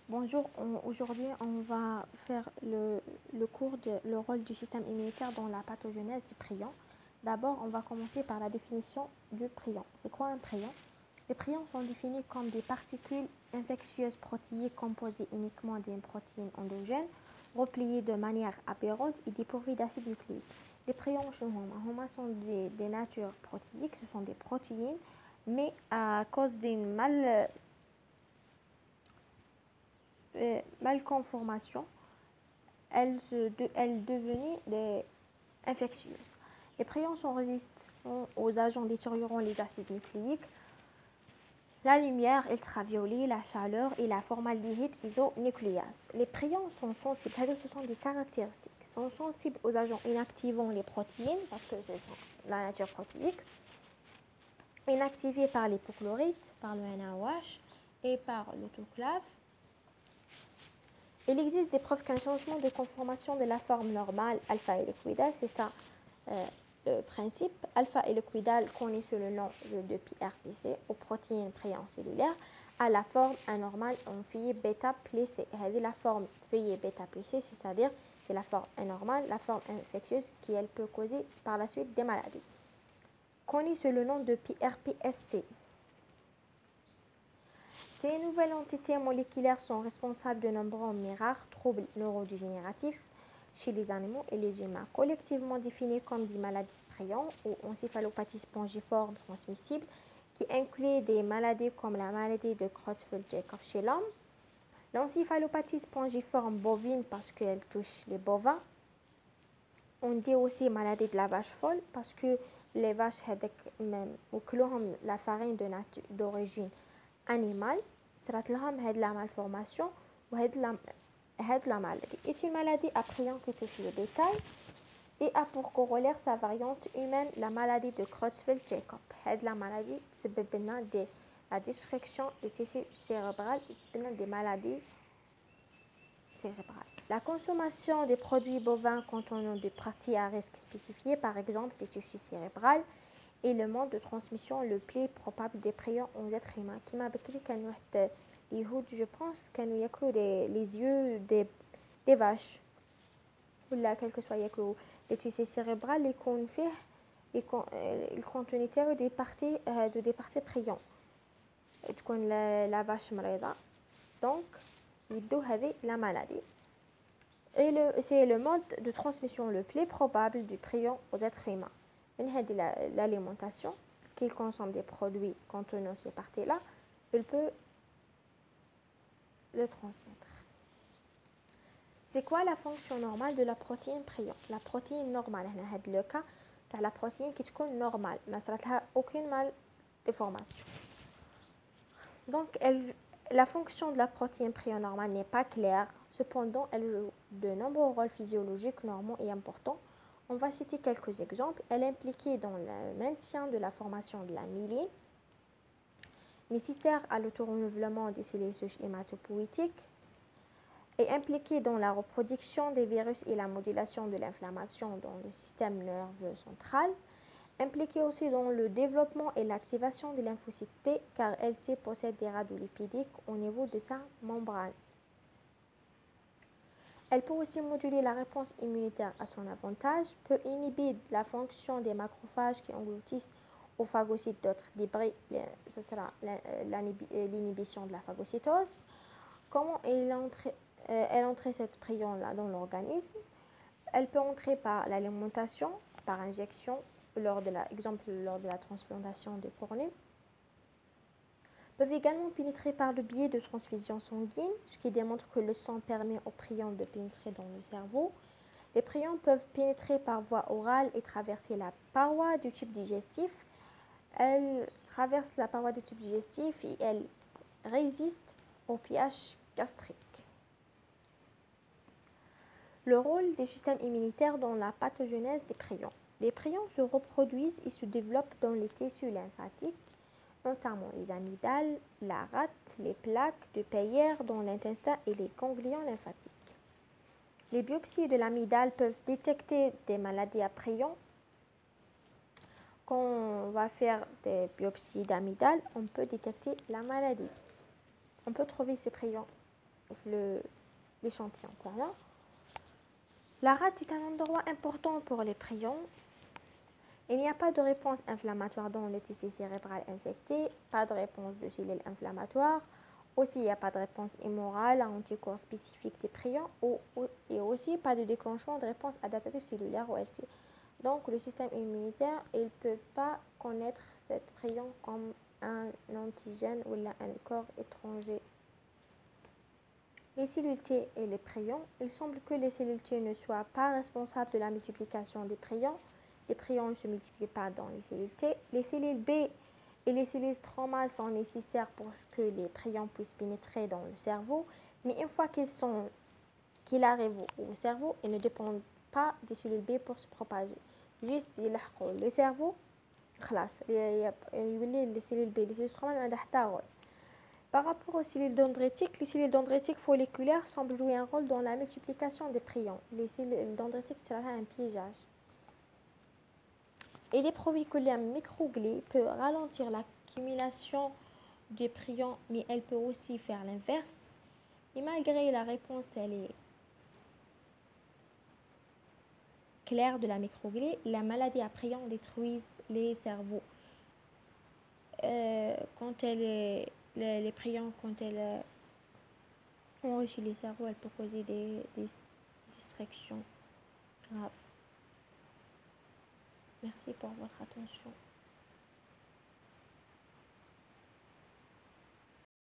Bonjour, aujourd'hui on va faire le cours de le rôle du système immunitaire dans la pathogenèse du prion. D'abord, on va commencer par la définition du prion. C'est quoi un prion? Les prions sont définis comme des particules infectieuses protéiques composées uniquement d'une protéine endogène, repliées de manière aberrante et dépourvues d'acide nucléique. Les prions sont des natures protéiques, ce sont des protéines, mais à cause d'une malconformation, elles devenaient infectieuses. Les prions sont résistants aux agents détériorant les acides nucléiques, la lumière ultraviolet, la chaleur et la formaldéhyde isonucléase. Les prions sont sensibles, ce sont des caractéristiques, sont sensibles aux agents inactivant les protéines, parce que c'est la nature protéique, inactivés par l'hypochlorite, par le NaOH et par l'autoclave. Il existe des preuves qu'un changement de conformation de la forme normale alpha-hélicoïdale, c'est ça le principe, alpha-hélicoïdale connu sous le nom de PRPC aux protéines prions cellulaires, à la forme anormale en feuillet bêta-plécé. Et la forme feuillet bêta-plécé, c'est-à-dire c'est la forme anormale, la forme infectieuse qui elle peut causer par la suite des maladies. Connu sous le nom de PRPSC. Ces nouvelles entités moléculaires sont responsables de nombreux mais rares troubles neurodégénératifs chez les animaux et les humains, collectivement définis comme des maladies prions ou encéphalopathie spongiforme transmissible, qui incluent des maladies comme la maladie de Creutzfeldt-Jakob chez l'homme, l'encéphalopathie spongiforme bovine parce qu'elle touche les bovins. On dit aussi maladie de la vache folle parce que les vaches ont la farine d'origine animal صارت لهم هاد la malformation وهاد la maladie est une maladie à prion qui touche le bétail et a pour corollaire sa variante humaine la maladie de Creutzfeldt-Jakob. هاد la maladie تسبب لنا la destruction des tissus cérébraux et des maladies cérébrales. La consommation des produits bovins contenant des parties à risque spécifiées, par exemple des tissus cérébraux, et le mode de transmission le plus probable des prions aux êtres humains. Qui m'a décrit les Yahouds, je pense, كانوا ياكلوا les yeux des vaches. ولا quel que soit ياكلوا les tissus cérébraux اللي يكون فيه الكونتينيتير des parties prions. تكون la vache مريضة. Donc, يدو هذه la maladie. Et c'est le mode de transmission le plus probable du prion aux êtres humains. L'alimentation, qu'il consomme des produits contenant ces parties-là, il peut le transmettre. C'est quoi la fonction normale de la protéine prion? La protéine normale, c'est le cas de la protéine qui est normale, mais ça n'a aucune malformation. Donc, la fonction de la protéine prion normale n'est pas claire. Cependant, elle joue de nombreux rôles physiologiques normaux et importants. On va citer quelques exemples. Elle est impliquée dans le maintien de la formation de la myéline, nécessaire à l'autorenouvellement des cellules souches hématopoïétiques, est impliquée dans la reproduction des virus et la modulation de l'inflammation dans le système nerveux central, impliquée aussi dans le développement et l'activation des lymphocytes T, car LT possède des radiolipidiques au niveau de sa membrane. Elle peut aussi moduler la réponse immunitaire à son avantage, peut inhiber la fonction des macrophages qui engloutissent aux phagocytes d'autres débris, etc. L'inhibition de la phagocytose. Comment elle entre cette prion-là dans l'organisme? Elle peut entrer par l'alimentation, par injection, lors de la transplantation de cornée. Peuvent également pénétrer par le biais de transfusion sanguine, ce qui démontre que le sang permet aux prions de pénétrer dans le cerveau. Les prions peuvent pénétrer par voie orale et traverser la paroi du tube digestif. Elles traversent la paroi du tube digestif et elles résistent au pH gastrique. Le rôle des systèmes immunitaires dans la pathogenèse des prions. Les prions se reproduisent et se développent dans les tissus lymphatiques, notamment les amygdales, la rate, les plaques de Peyer dans l'intestin et les ganglions lymphatiques. Les biopsies de l'amygdale peuvent détecter des maladies à prions. Quand on va faire des biopsies d'amygdale, on peut détecter la maladie. On peut trouver ces prions l'échantillon. Voilà. La rate est un endroit important pour les prions. Il n'y a pas de réponse inflammatoire dans le tissu cérébral infecté, pas de réponse de cellules inflammatoires. Aussi, il n'y a pas de réponse immorale à anticorps spécifiques des prions et aussi pas de déclenchement de réponse adaptative cellulaire ou LT. Donc, le système immunitaire, il ne peut pas connaître cette prion comme un antigène ou un corps étranger. Les cellules T et les prions, il semble que les cellules T ne soient pas responsables de la multiplication des prions. Les prions ne se multiplient pas dans les cellules T. Les cellules B et les cellules stromales sont nécessaires pour que les prions puissent pénétrer dans le cerveau. Mais une fois qu'ils arrivent au cerveau, ils ne dépendent pas des cellules B pour se propager. Juste, ils le cerveau, خلاص, les cellules B, les cellules stromales, ما عندها حتى رول. Par rapport aux cellules dendritiques, les cellules dendritiques folliculaires semblent jouer un rôle dans la multiplication des prions. Les cellules dendritiques, c'est un piégeage. Et les proviculaires microgliés peuvent ralentir l'accumulation des prions, mais elle peut aussi faire l'inverse. Et malgré la réponse, elle est claire de la microglie, la maladie à prions détruit les cerveaux. Les prions, quand elles enrichissent les cerveaux, elles peuvent causer des distractions graves. Merci pour votre attention.